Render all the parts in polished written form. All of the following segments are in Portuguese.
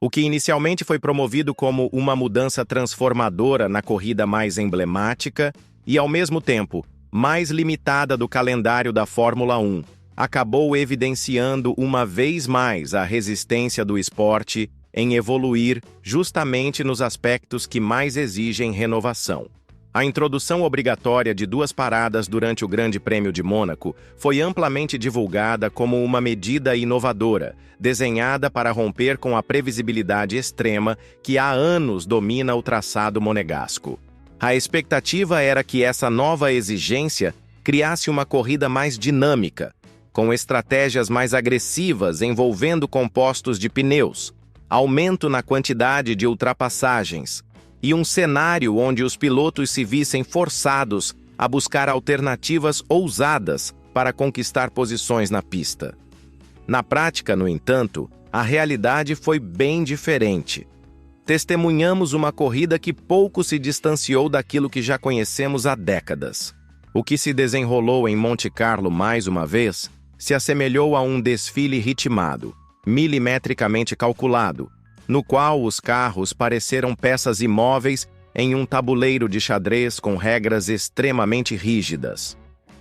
O que inicialmente foi promovido como uma mudança transformadora na corrida mais emblemática e, ao mesmo tempo, mais limitada do calendário da Fórmula 1, acabou evidenciando uma vez mais a resistência do esporte em evoluir justamente nos aspectos que mais exigem renovação. A introdução obrigatória de 2 paradas durante o Grande Prêmio de Mônaco foi amplamente divulgada como uma medida inovadora, desenhada para romper com a previsibilidade extrema que há anos domina o traçado monegasco. A expectativa era que essa nova exigência criasse uma corrida mais dinâmica, com estratégias mais agressivas envolvendo compostos de pneus, aumento na quantidade de ultrapassagens, e um cenário onde os pilotos se vissem forçados a buscar alternativas ousadas para conquistar posições na pista. Na prática, no entanto, a realidade foi bem diferente. Testemunhamos uma corrida que pouco se distanciou daquilo que já conhecemos há décadas. O que se desenrolou em Monte Carlo mais uma vez se assemelhou a um desfile ritmado, milimetricamente calculado, no qual os carros pareceram peças imóveis em um tabuleiro de xadrez com regras extremamente rígidas.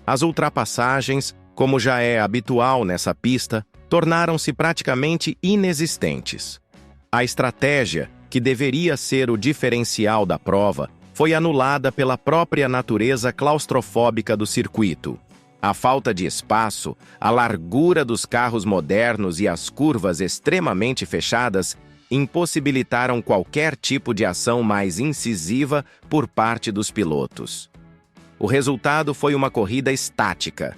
As ultrapassagens, como já é habitual nessa pista, tornaram-se praticamente inexistentes. A estratégia, que deveria ser o diferencial da prova, foi anulada pela própria natureza claustrofóbica do circuito. A falta de espaço, a largura dos carros modernos e as curvas extremamente fechadas impossibilitaram qualquer tipo de ação mais incisiva por parte dos pilotos. O resultado foi uma corrida estática,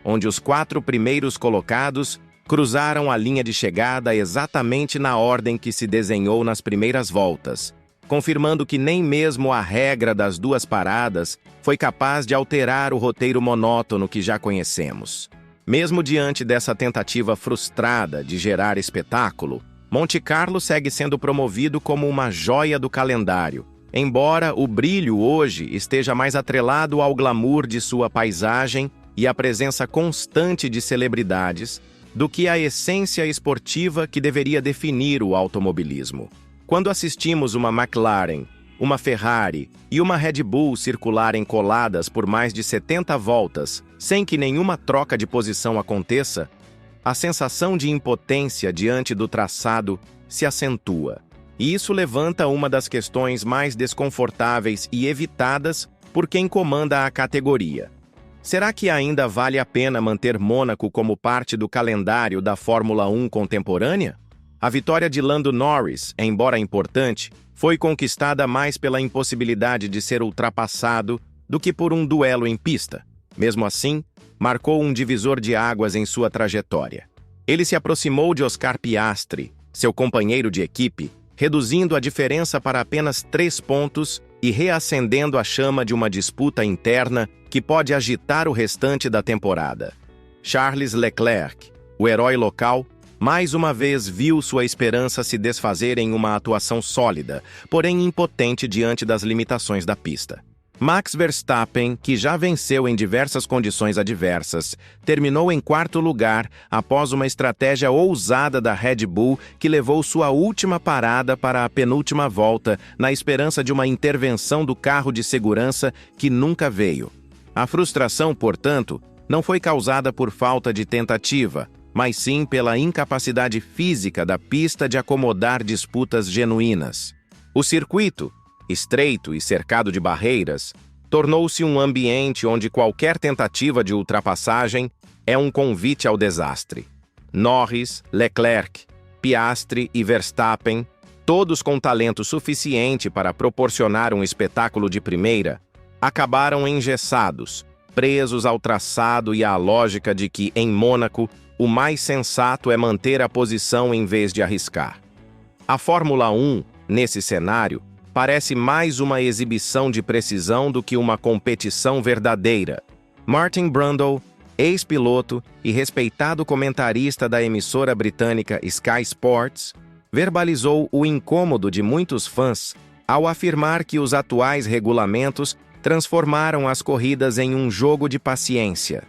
onde os 4 primeiros colocados cruzaram a linha de chegada exatamente na ordem que se desenhou nas primeiras voltas, confirmando que nem mesmo a regra das 2 paradas foi capaz de alterar o roteiro monótono que já conhecemos. Mesmo diante dessa tentativa frustrada de gerar espetáculo, Monte Carlo segue sendo promovido como uma joia do calendário, embora o brilho hoje esteja mais atrelado ao glamour de sua paisagem e à presença constante de celebridades do que à essência esportiva que deveria definir o automobilismo. Quando assistimos uma McLaren, uma Ferrari e uma Red Bull circularem coladas por mais de 70 voltas, sem que nenhuma troca de posição aconteça, a sensação de impotência diante do traçado se acentua. E isso levanta uma das questões mais desconfortáveis e evitadas por quem comanda a categoria. Será que ainda vale a pena manter Mônaco como parte do calendário da Fórmula 1 contemporânea? A vitória de Lando Norris, embora importante, foi conquistada mais pela impossibilidade de ser ultrapassado do que por um duelo em pista. Mesmo assim, marcou um divisor de águas em sua trajetória. Ele se aproximou de Oscar Piastri, seu companheiro de equipe, reduzindo a diferença para apenas 3 pontos e reacendendo a chama de uma disputa interna que pode agitar o restante da temporada. Charles Leclerc, o herói local, mais uma vez viu sua esperança se desfazer em uma atuação sólida, porém impotente diante das limitações da pista. Max Verstappen, que já venceu em diversas condições adversas, terminou em 4º lugar após uma estratégia ousada da Red Bull que levou sua última parada para a penúltima volta, na esperança de uma intervenção do carro de segurança que nunca veio. A frustração, portanto, não foi causada por falta de tentativa, mas sim pela incapacidade física da pista de acomodar disputas genuínas. O circuito, estreito e cercado de barreiras, tornou-se um ambiente onde qualquer tentativa de ultrapassagem é um convite ao desastre. Norris, Leclerc, Piastri e Verstappen, todos com talento suficiente para proporcionar um espetáculo de primeira, acabaram engessados, presos ao traçado e à lógica de que, em Mônaco, o mais sensato é manter a posição em vez de arriscar. A Fórmula 1, nesse cenário, parece mais uma exibição de precisão do que uma competição verdadeira. Martin Brundle, ex-piloto e respeitado comentarista da emissora britânica Sky Sports, verbalizou o incômodo de muitos fãs ao afirmar que os atuais regulamentos transformaram as corridas em um jogo de paciência.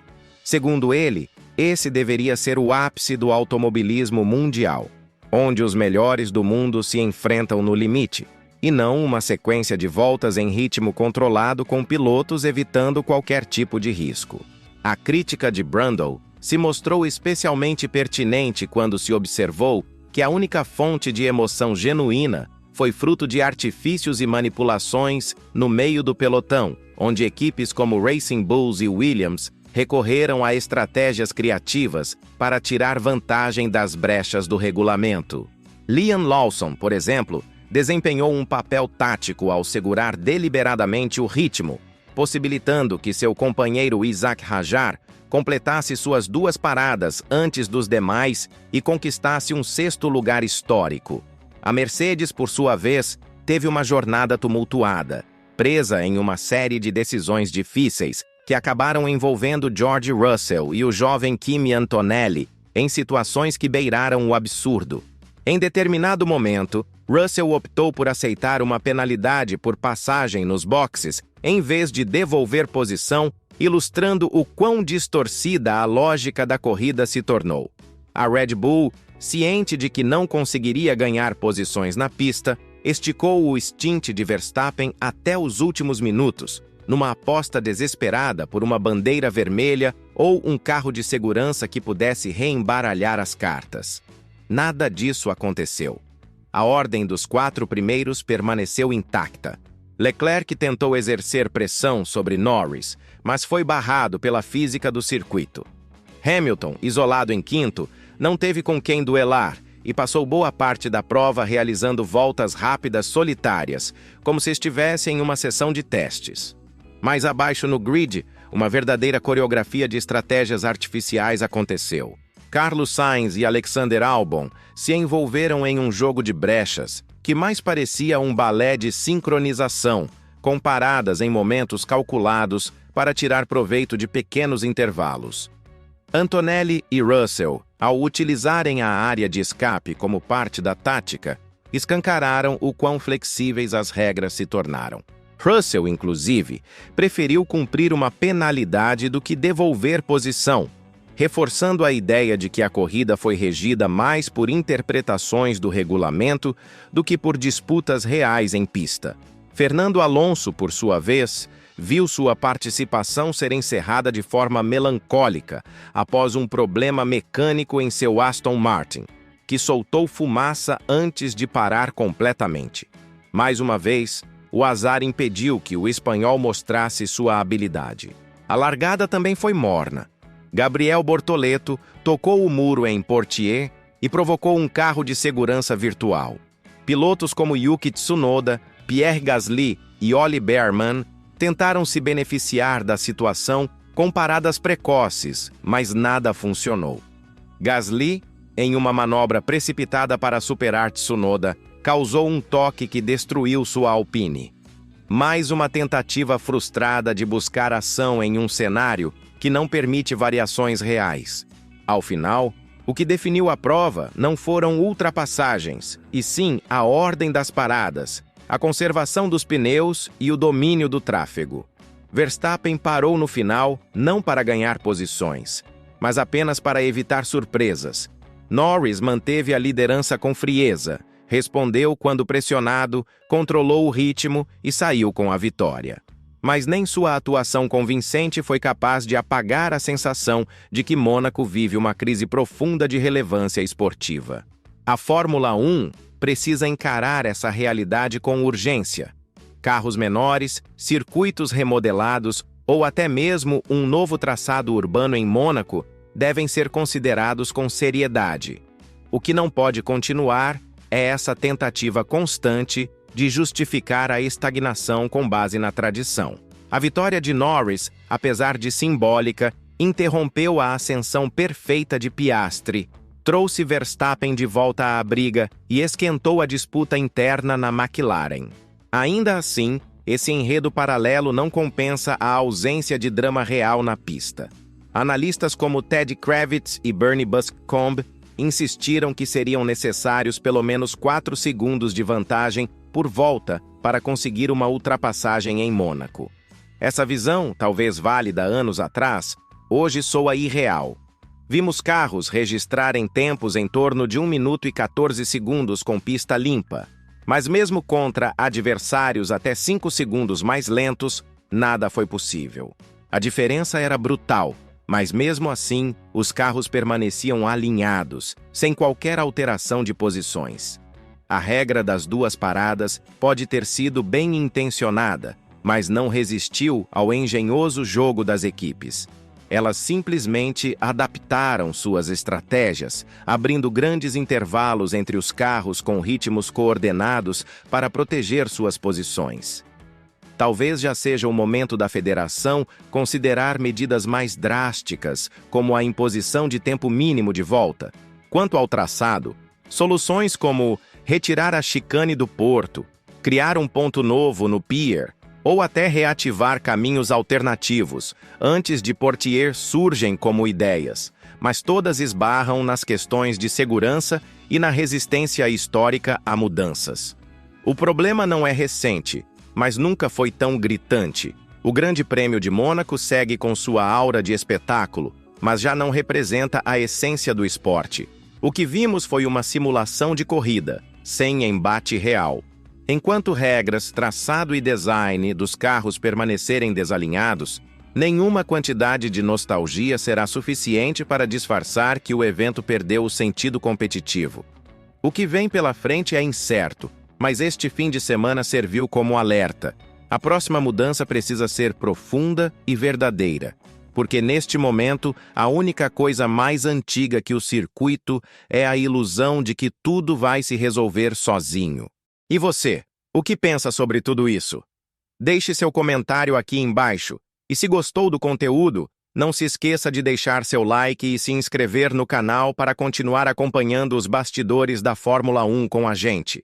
Segundo ele, esse deveria ser o ápice do automobilismo mundial, onde os melhores do mundo se enfrentam no limite, e não uma sequência de voltas em ritmo controlado com pilotos evitando qualquer tipo de risco. A crítica de Brundle se mostrou especialmente pertinente quando se observou que a única fonte de emoção genuína foi fruto de artifícios e manipulações no meio do pelotão, onde equipes como Racing Bulls e Williams recorreram a estratégias criativas para tirar vantagem das brechas do regulamento. Liam Lawson, por exemplo, desempenhou um papel tático ao segurar deliberadamente o ritmo, possibilitando que seu companheiro Isaac Hadjar completasse suas 2 paradas antes dos demais e conquistasse um 6º lugar histórico. A Mercedes, por sua vez, teve uma jornada tumultuada, presa em uma série de decisões difíceis que acabaram envolvendo George Russell e o jovem Kimi Antonelli em situações que beiraram o absurdo. Em determinado momento, Russell optou por aceitar uma penalidade por passagem nos boxes em vez de devolver posição, ilustrando o quão distorcida a lógica da corrida se tornou. A Red Bull, ciente de que não conseguiria ganhar posições na pista, esticou o stint de Verstappen até os últimos minutos, numa aposta desesperada por uma bandeira vermelha ou um carro de segurança que pudesse reembaralhar as cartas. Nada disso aconteceu. A ordem dos 4 primeiros permaneceu intacta. Leclerc tentou exercer pressão sobre Norris, mas foi barrado pela física do circuito. Hamilton, isolado em 5º, não teve com quem duelar e passou boa parte da prova realizando voltas rápidas solitárias, como se estivesse em uma sessão de testes. Mais abaixo no grid, uma verdadeira coreografia de estratégias artificiais aconteceu. Carlos Sainz e Alexander Albon se envolveram em um jogo de brechas, que mais parecia um balé de sincronização, com paradas em momentos calculados para tirar proveito de pequenos intervalos. Antonelli e Russell, ao utilizarem a área de escape como parte da tática, escancararam o quão flexíveis as regras se tornaram. Russell, inclusive, preferiu cumprir uma penalidade do que devolver posição, reforçando a ideia de que a corrida foi regida mais por interpretações do regulamento do que por disputas reais em pista. Fernando Alonso, por sua vez, viu sua participação ser encerrada de forma melancólica após um problema mecânico em seu Aston Martin, que soltou fumaça antes de parar completamente. Mais uma vez, o azar impediu que o espanhol mostrasse sua habilidade. A largada também foi morna. Gabriel Bortoleto tocou o muro em Portier e provocou um carro de segurança virtual. Pilotos como Yuki Tsunoda, Pierre Gasly e Ollie Bearman tentaram se beneficiar da situação com paradas precoces, mas nada funcionou. Gasly, em uma manobra precipitada para superar Tsunoda, causou um toque que destruiu sua Alpine. Mais uma tentativa frustrada de buscar ação em um cenário que não permite variações reais. Ao final, o que definiu a prova não foram ultrapassagens, e sim a ordem das paradas, a conservação dos pneus e o domínio do tráfego. Verstappen parou no final não para ganhar posições, mas apenas para evitar surpresas. Norris manteve a liderança com frieza, respondeu quando pressionado, controlou o ritmo e saiu com a vitória. Mas nem sua atuação convincente foi capaz de apagar a sensação de que Mônaco vive uma crise profunda de relevância esportiva. A Fórmula 1 precisa encarar essa realidade com urgência. Carros menores, circuitos remodelados ou até mesmo um novo traçado urbano em Mônaco devem ser considerados com seriedade. O que não pode continuar é essa tentativa constante de justificar a estagnação com base na tradição. A vitória de Norris, apesar de simbólica, interrompeu a ascensão perfeita de Piastri, trouxe Verstappen de volta à briga e esquentou a disputa interna na McLaren. Ainda assim, esse enredo paralelo não compensa a ausência de drama real na pista. Analistas como Ted Kravitz e Bernie Buscombe insistiram que seriam necessários pelo menos 4 segundos de vantagem por volta para conseguir uma ultrapassagem em Mônaco. Essa visão, talvez válida anos atrás, hoje soa irreal. Vimos carros registrarem tempos em torno de 1 minuto e 14 segundos com pista limpa. Mas mesmo contra adversários até 5 segundos mais lentos, nada foi possível. A diferença era brutal, mas mesmo assim, os carros permaneciam alinhados, sem qualquer alteração de posições. A regra das duas paradas pode ter sido bem intencionada, mas não resistiu ao engenhoso jogo das equipes. Elas simplesmente adaptaram suas estratégias, abrindo grandes intervalos entre os carros com ritmos coordenados para proteger suas posições. Talvez já seja o momento da federação considerar medidas mais drásticas, como a imposição de tempo mínimo de volta. Quanto ao traçado, soluções como retirar a chicane do porto, criar um ponto novo no pier, ou até reativar caminhos alternativos, antes de Portier surgem como ideias, mas todas esbarram nas questões de segurança e na resistência histórica a mudanças. O problema não é recente, mas nunca foi tão gritante. O Grande Prêmio de Mônaco segue com sua aura de espetáculo, mas já não representa a essência do esporte. O que vimos foi uma simulação de corrida, sem embate real. Enquanto regras, traçado e design dos carros permanecerem desalinhados, nenhuma quantidade de nostalgia será suficiente para disfarçar que o evento perdeu o sentido competitivo. O que vem pela frente é incerto, mas este fim de semana serviu como alerta. A próxima mudança precisa ser profunda e verdadeira, porque neste momento a única coisa mais antiga que o circuito é a ilusão de que tudo vai se resolver sozinho. E você, o que pensa sobre tudo isso? Deixe seu comentário aqui embaixo. E se gostou do conteúdo, não se esqueça de deixar seu like e se inscrever no canal para continuar acompanhando os bastidores da Fórmula 1 com a gente.